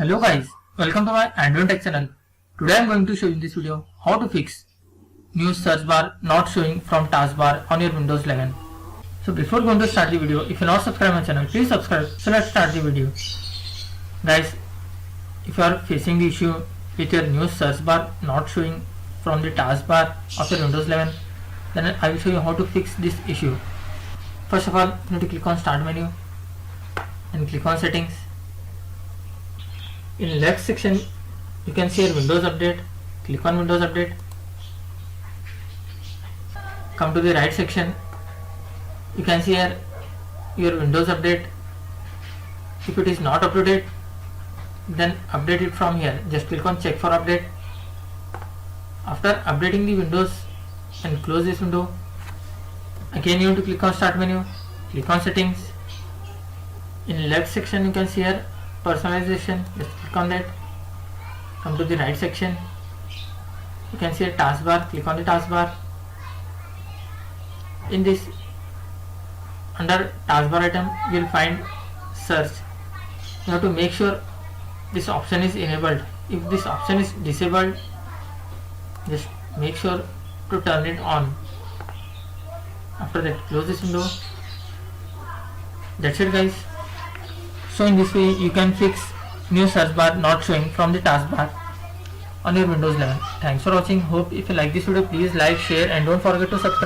Hello guys, welcome to my AndWin Tech channel. Today I am going to show you in this video how to fix new search bar not showing from taskbar on your Windows 11. So before going to start the video, if you are not subscribed my channel, please subscribe. So let's start the video. Guys, if you are facing the issue with your new search bar not showing from the taskbar of your Windows 11, then I will show you how to fix this issue. First of all, you need to click on Start menu and click on Settings. In left section you can see your Windows Update. Click on Windows Update. Come to the right section, you can see here your Windows Update. If it is not up to date, then update it from here. Just click on Check for Update. After updating the Windows and close this window, again you need to click on Start menu, click on Settings. In left section you can see here Personalization. Just click on that. Come to the right section, you can see a taskbar. Click on the taskbar. In this, under taskbar item, you will find search. You have to make sure this option is enabled. If this option is disabled, just make sure to turn it on. After that, close this window. That's it guys. So in this way you can fix new search bar not showing from the taskbar on your Windows 11. Thanks for watching. Hope if you like this video, please like, share and don't forget to subscribe.